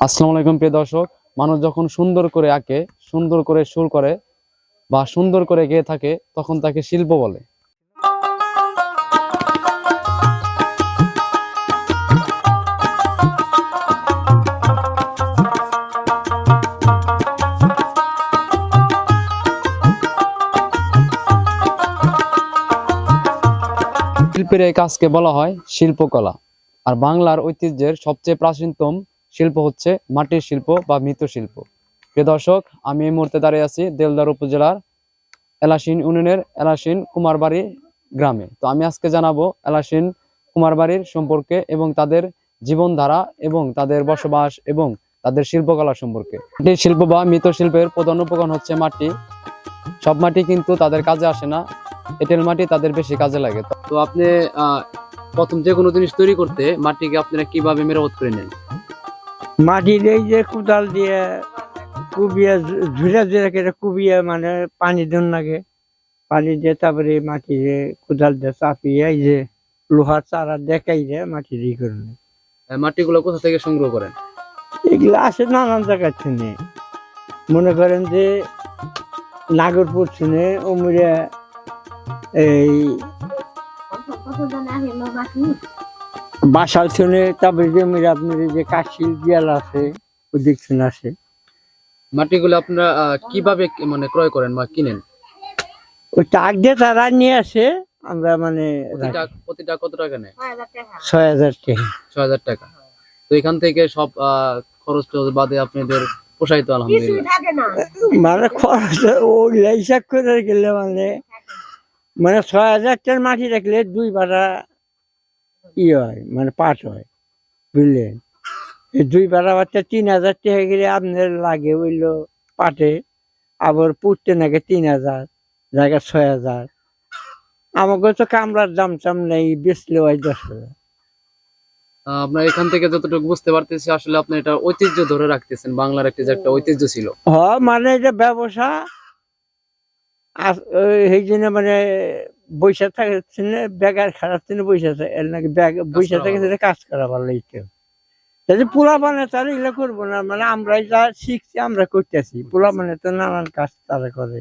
আসসালামু আলাইকুম প্রিয় দর্শক। মানুষ যখন সুন্দর করে আঁকে, সুন্দর করে সুর করে বা সুন্দর করে গেয়ে থাকে, তখন তাকে শিল্প বলে। শিল্পের এই কাজকে বলা হয় শিল্পকলা। আর বাংলার ঐতিহ্যের সবচেয়ে প্রাচীনতম শিল্প হচ্ছে মাটির শিল্প বা মৃৎশিল্প। প্রিয় দর্শক, আমি এই মুহূর্তে দাঁড়িয়ে আছি দেলদার উপজেলার এলাসিন ইউনিয়নের এলাসিন কুমারবাড়ি গ্রামে। তো আমি আজকে জানাবো এলাসিন কুমারবাড়ির সম্পর্কে এবং তাদের জীবনধারা এবং তাদের বসবাস এবং তাদের শিল্পকলা সম্পর্কে। মাটির শিল্প বা মৃৎশিল্পের প্রধান উপকরণ হচ্ছে মাটি। সব মাটি কিন্তু তাদের কাজে আসে না, এঁটেল মাটি তাদের বেশি কাজে লাগে। তো আপনি প্রথম যে কোনো জিনিস তৈরি করতে মাটিকে আপনারা কিভাবে মেরামত করে নেন? মাটির এই যে কোদাল দিয়ে কুবিয়া ঝুড়া যেটাকে কুবিয়া মানে পানি দিন লাগে, পানি দিয়ে তারপরে মাটি কোদাল দিয়ে চাপিয়ে এই যে লোহার চারা দেখাই যে মাটির ই করে নেয়। মাটিগুলো কোথা থেকে সংগ্রহ করেন? এগুলো আসে নানান জায়গার শুনে, মনে করেন যে নাগরপুর শুনে ওমরে এই বাসাল শুনে, তারপরে যে আপনার যে কাশিল দিয়াল আছে ওদিক শুনে আসে। মাটিগুলো আপনারা কিভাবে মানে ক্রয় করেন বা কিনেন? ওই টাক দিয়ে তারা নিয়ে আসে, আমরা মানে প্রতিটা কত টাকা নেয়? ৬,০০০ টাকা। ৬,০০০ টাকা। তো এখান থেকে সব খরচ টরচ বাদে আপনাদের পোষাইতো আলহামদুলিল্লাহ? মানে খরচ ওগুলা হিসাব করে গেলে মানে ৬,০০০ টাকার মাটি রাখলে ২ ভাড়া ই হয়, মানে পাট হয়, বুঝলেন? এই ২ ভাড়া বাচ্চা ৩,০০০ টাকা গেলে আপনার লাগে হইলো পাটে, আবার পুড়তে নাকি ৩,০০০, জায়গা ৬,০০০। আমাকে তো কামলার দাম টাম নেই, বেচলে হয় ১০,০০০। আপনার এখান থেকে যতটুকু বুঝতে পারতেছি আসলে আপনি এটা ঐতিহ্য ধরে রাখতেছেন, বাংলার একটা যে একটা ঐতিহ্য ছিল। মানে এটা ব্যবসা এই জন্য মানে বৈশা থাকছে না, বেকার খারাপ ছিল বৈশা এর নাকি বৈশা থেকে কাজ করা ভালো লাগছে। যদি পোলা মানে তারা এগুলো করবো না, মানে আমরাই যা শিখছি আমরা করতেছি, পোলা মানে তো নানান কাজ তারা করে।